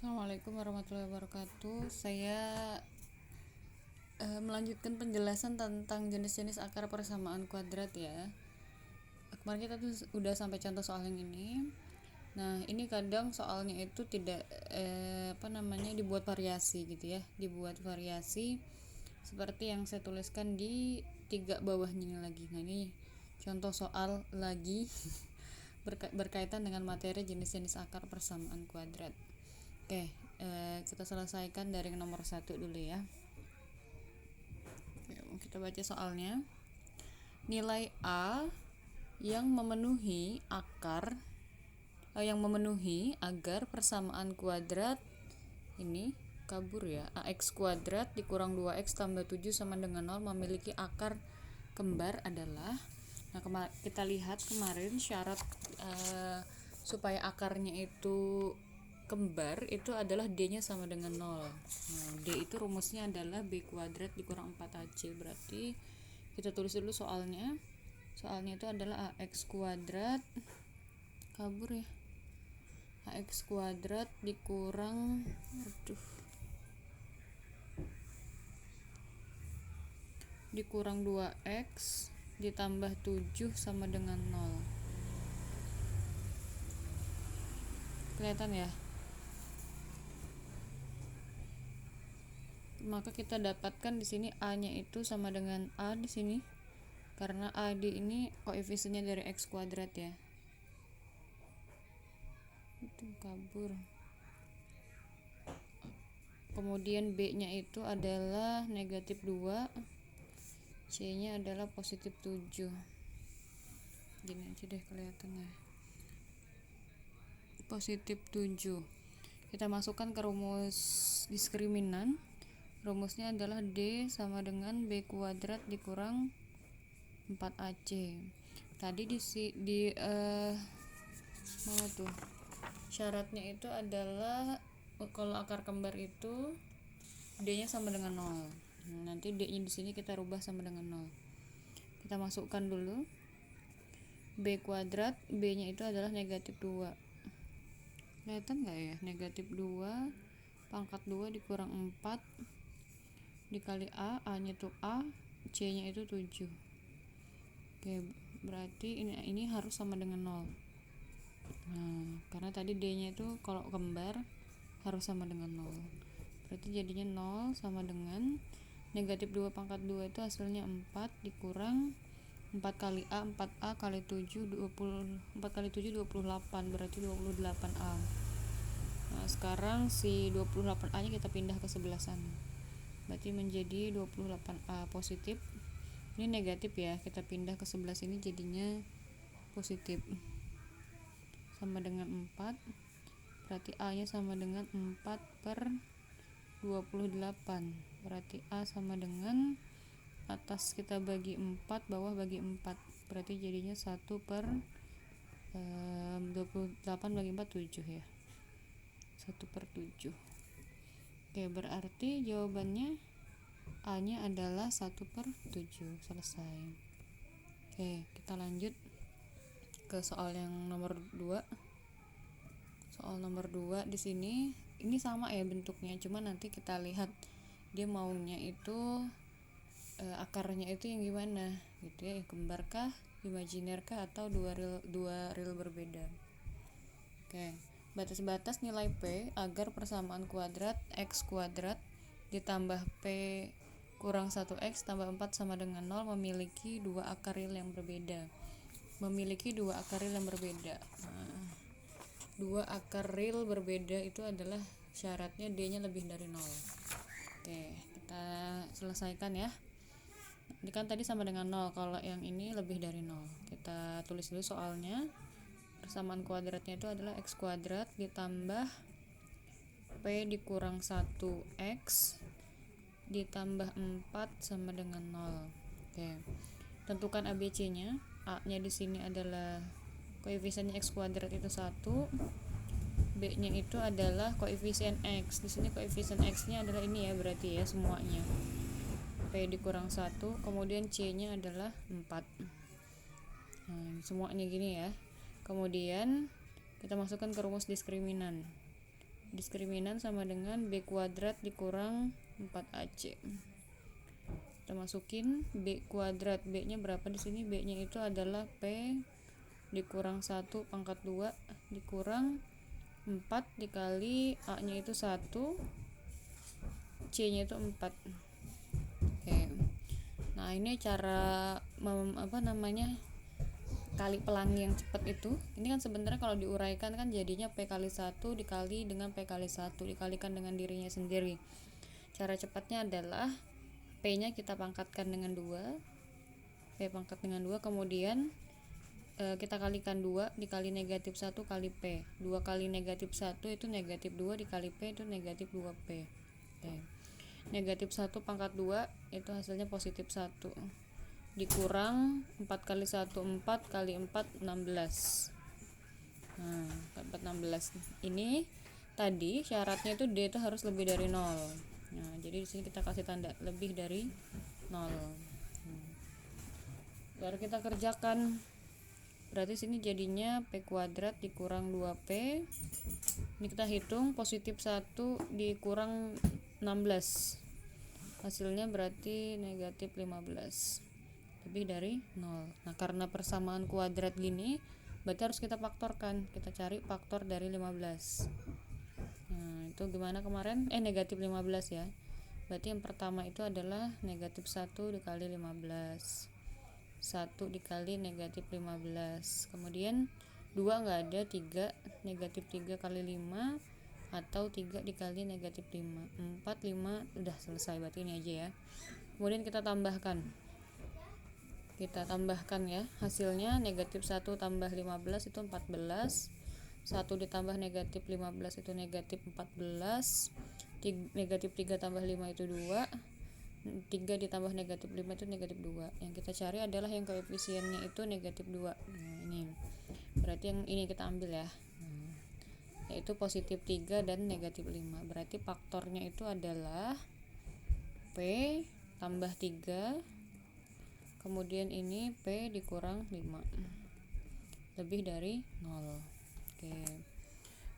Assalamualaikum warahmatullahi wabarakatuh. Saya melanjutkan penjelasan tentang jenis-jenis akar persamaan kuadrat ya. Kemarin kita tuh udah sampai contoh soal yang ini. Nah, ini kadang soalnya itu tidak dibuat variasi gitu ya. Dibuat variasi seperti yang saya tuliskan di 3 bawahnya ini lagi. Nah, ini contoh soal lagi berkaitan dengan materi jenis-jenis akar persamaan kuadrat. Oke, kita selesaikan dari nomor 1 dulu ya. Oke, kita baca soalnya. Nilai A yang memenuhi agar persamaan kuadrat ini kabur ya. AX kuadrat dikurang 2X tambah 7 sama dengan 0 memiliki akar kembar adalah. Nah, kita lihat kemarin syarat supaya akarnya itu kembar itu adalah D-nya sama dengan 0. Nah, D itu rumusnya adalah B kuadrat dikurang 4AC. Berarti kita tulis dulu soalnya. Soalnya itu adalah AX kuadrat kabur ya. AX kuadrat dikurang 2X ditambah 7 sama dengan 0. Kelihatan ya? Maka kita dapatkan di sini A-nya itu sama dengan A di sini. Karena AD ini koefisiennya dari X kuadrat ya. Itu kabur. Kemudian B-nya itu adalah negatif 2. C-nya adalah positif 7. Gini aja deh kelihatannya. Positif 7. Kita masukkan ke rumus diskriminan. Rumusnya adalah D sama dengan B kuadrat dikurang 4AC. Tadi mana tuh? Syaratnya itu adalah kalau akar kembar itu D-nya sama dengan 0. Nanti D-nya di sini kita rubah sama dengan 0. Kita masukkan dulu. B kuadrat, B-nya itu adalah negatif 2. Kelihatan nggak ya? Negatif 2 pangkat 2 dikurang 4 dikali A, A-nya itu A, C-nya itu 7. Oke, berarti ini harus sama dengan 0. Nah, karena tadi D-nya itu kalau kembar harus sama dengan 0. Berarti jadinya 0 sama dengan negatif 2 pangkat 2 itu hasilnya 4 dikurang 4 kali A, 4A kali 7, 4 kali 7, 28, berarti 28A. Nah, sekarang si 28A nya kita pindah ke sebelah sana. Berarti menjadi 28A positif. Ini negatif ya, kita pindah ke sebelah sini jadinya positif. Sama dengan 4. Berarti A nya sama dengan 4 per 28. Berarti A sama dengan atas kita bagi 4, bawah bagi 4. Berarti jadinya 1 per 28 bagi 4 7 ya. 1 per 7. Oke, berarti jawabannya A nya adalah 1 per 7. Selesai. Oke, kita lanjut ke soal yang nomor 2. Soal nomor 2 di sini ini sama ya bentuknya, cuma nanti kita lihat dia maunya itu akarnya itu yang gimana gitu ya, yang kembarkah, imajinerkah, atau dua real berbeda. Oke, batas-batas nilai P agar persamaan kuadrat X kuadrat ditambah P kurang 1X tambah 4 sama dengan 0 memiliki dua akar real yang berbeda. Nah, dua akar real berbeda itu adalah syaratnya D-nya lebih dari 0. Oke, kita selesaikan ya. Ini kan tadi sama dengan 0, kalau yang ini lebih dari 0. Kita tulis dulu soalnya. Persamaan kuadratnya itu adalah X kuadrat ditambah P dikurang 1X ditambah 4 sama dengan 0. Oke. Tentukan ABC-nya. A-nya di sini adalah koefisiennya X kuadrat itu 1. B-nya itu adalah koefisien X. Di sini koefisien X-nya adalah ini ya, berarti ya semuanya. P dikurang 1, kemudian C-nya adalah 4. Nah, semuanya gini ya. Kemudian kita masukkan ke rumus diskriminan. Diskriminan sama dengan B kuadrat dikurang 4AC. Kita masukin B kuadrat. B nya berapa di sini? B nya itu adalah P dikurang 1 pangkat 2 dikurang 4 dikali A nya itu 1, C nya itu 4. Oke. Nah ini cara kali pelangi yang cepat itu. Ini kan sebenarnya kalau diuraikan kan jadinya P kali 1 dikali dengan P kali 1 dikalikan dengan dirinya sendiri. Cara cepatnya adalah P nya kita pangkatkan dengan 2, P pangkat dengan 2, kemudian kita kalikan 2 dikali negatif 1 kali P. 2 kali negatif 1 itu negatif 2 dikali P itu negatif 2P. Oke. Negatif 1 pangkat 2 itu hasilnya positif 1 dikurang 4 kali 1 4 kali 4 16. Nah 4 16 ini tadi syaratnya itu D itu harus lebih dari 0. Nah jadi di sini kita kasih tanda lebih dari 0. Baru kita kerjakan, berarti sini jadinya P kuadrat dikurang 2P. Ini kita hitung positif 1 dikurang 16, hasilnya berarti negatif 15, lebih dari 0. Nah karena persamaan kuadrat gini berarti harus kita faktorkan, kita cari faktor dari 15. Nah itu gimana kemarin? Negatif 15 ya, berarti yang pertama itu adalah negatif 1 dikali 15, 1 dikali negatif 15, kemudian 2 nggak ada, 3, negatif 3 kali 5 atau 3 dikali negatif 5, 4, 5, udah selesai, berarti ini aja ya. Kemudian kita tambahkan ya, hasilnya negatif 1 tambah 15 itu 14, 1 ditambah negatif 15 itu negatif 14, negatif 3 tambah 5 itu 2, 3 ditambah negatif 5 itu negatif 2. Yang kita cari adalah yang koefisiennya itu negatif 2. Nah ini berarti yang ini kita ambil ya, yaitu positif 3 dan negatif 5. Berarti faktornya itu adalah P tambah 3, kemudian ini P dikurang 5, lebih dari 0. Oke.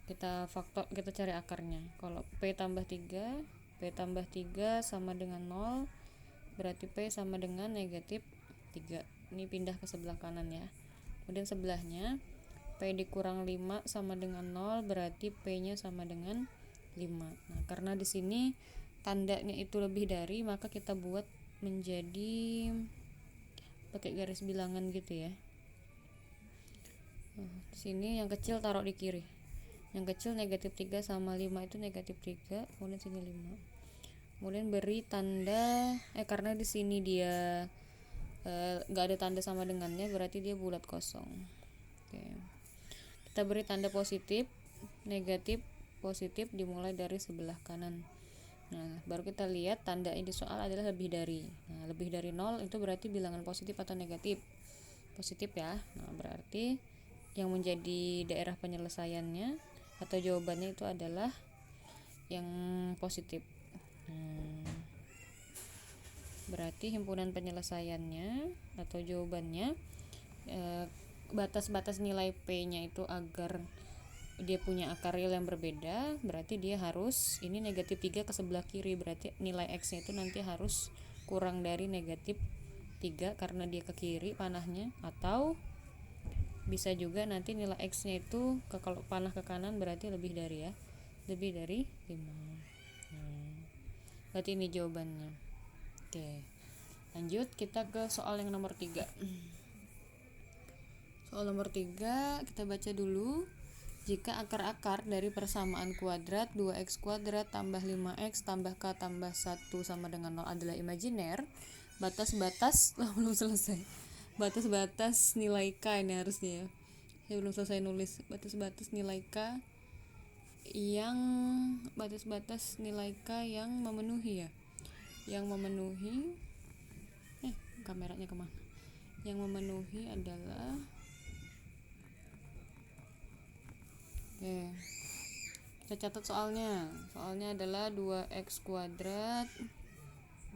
Kita cari akarnya. Kalau P tambah 3 sama dengan 0, berarti P sama dengan negatif 3. Ini pindah ke sebelah kanan ya. Kemudian sebelahnya P dikurang 5 sama dengan 0, berarti P nya sama dengan 5. Nah karena di sini tandanya itu lebih dari, maka kita buat menjadi pakai garis bilangan gitu ya. Sini yang kecil taruh di kiri, yang kecil negatif 3 sama 5 itu negatif 3, kemudian sini 5. Kemudian beri tanda karena di sini dia nggak ada tanda sama dengannya, berarti dia bulat kosong. Oke. Kita beri tanda positif, negatif, positif dimulai dari sebelah kanan. Nah baru kita lihat tanda di soal adalah lebih dari. Nah lebih dari 0 itu berarti bilangan positif atau negatif? Positif ya. Nah berarti yang menjadi daerah penyelesaiannya atau jawabannya itu adalah yang positif. Berarti himpunan penyelesaiannya atau jawabannya, batas-batas nilai P nya itu agar dia punya akar real yang berbeda, berarti dia harus ini negatif 3 ke sebelah kiri, berarti nilai X nya itu nanti harus kurang dari negatif 3 karena dia ke kiri panahnya, atau bisa juga nanti nilai X nya itu kalau panah ke kanan berarti lebih dari 5. Berarti ini jawabannya. Oke, lanjut kita ke soal yang nomor 3. Soal nomor 3 kita baca dulu. Jika akar-akar dari persamaan kuadrat 2x kuadrat tambah 5x tambah k tambah 1 sama dengan 0 adalah imajiner, batas-batas belum selesai. Batas-batas nilai k ini harusnya ya. Saya belum selesai nulis. Batas-batas nilai k yang memenuhi ya. Yang memenuhi kameranya kemana? Yang memenuhi adalah kita catat soalnya adalah 2x kuadrat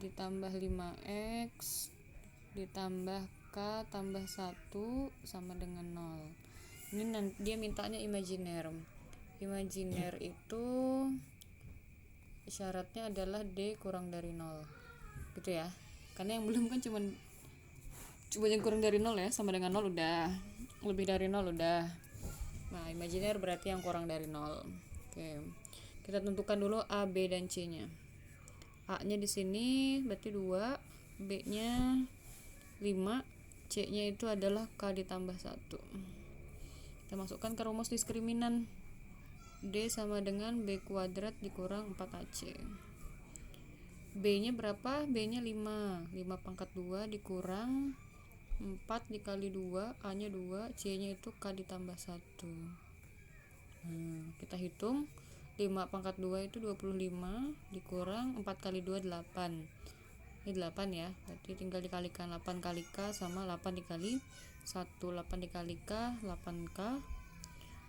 ditambah 5x ditambah k tambah 1 sama dengan 0. Ini dia mintanya imajiner. Imajiner itu syaratnya adalah D kurang dari 0 gitu ya, karena yang belum kan cuma yang kurang dari 0 ya, sama dengan 0 udah, lebih dari 0 udah. Nah imajiner berarti yang kurang dari 0. Oke, kita tentukan dulu A, B, dan C nya. A nya di sini berarti 2, B nya 5, C nya itu adalah K ditambah 1. Kita masukkan ke rumus diskriminan. D sama dengan B kuadrat dikurang 4AC. B nya berapa? B nya 5 pangkat 2 dikurang 4 dikali 2, A nya 2, C nya itu K ditambah 1. Kita hitung 5 pangkat 2 itu 25 dikurang 4 kali 2 8. Ini 8 ya, berarti tinggal dikalikan 8 kali K sama 8 dikali 1. 8 dikali K 8K,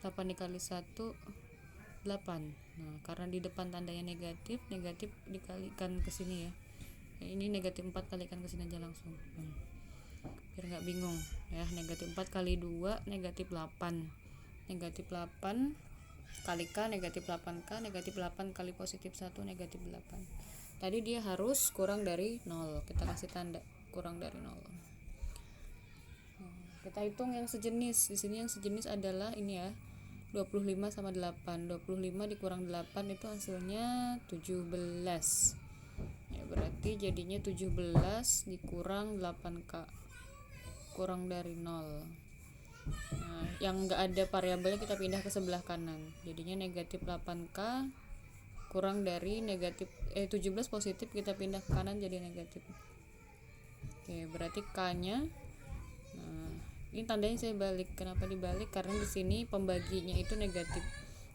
8 dikali 1 8. Nah karena di depan tandanya negatif dikalikan ke sini ya. Nah, ini negatif 4 kalikan ke sini aja langsung, biar nggak bingung ya. Negatif 4 kali 2 negatif 8, negatif 8 kali K negatif 8K, negatif 8 kali positif 1 negatif 8. Tadi dia harus kurang dari 0, kita kasih tanda kurang dari 0. Kita hitung yang sejenis. Di sini yang sejenis adalah ini ya, 25 sama 8. 25 dikurang 8 itu hasilnya 17. Ya berarti jadinya 17 dikurang 8K kurang dari 0. Nah, yang enggak ada variabelnya kita pindah ke sebelah kanan. Jadinya negatif 8K kurang dari negatif 17 positif, kita pindah ke kanan jadi negatif. Oke, berarti K-nya, nah, ini tandanya saya balik. Kenapa dibalik? Karena di sini pembaginya itu negatif.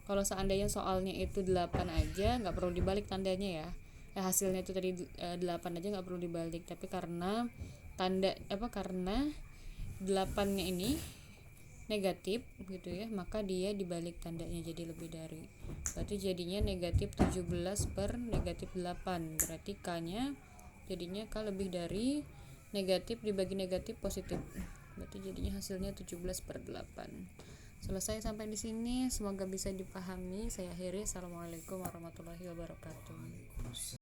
Kalau seandainya soalnya itu 8 aja nggak perlu dibalik tandanya ya. Hasilnya itu tadi 8 aja nggak perlu dibalik. Tapi karena karena 8-nya ini negatif gitu ya, maka dia dibalik tandanya jadi lebih dari. Berarti jadinya negatif 17 per negatif 8. Berarti K nya jadinya K lebih dari negatif dibagi negatif positif. Berarti jadinya hasilnya 17 per 8. Selesai sampai di sini, semoga bisa dipahami. Saya akhiri. Assalamualaikum warahmatullahi wabarakatuh.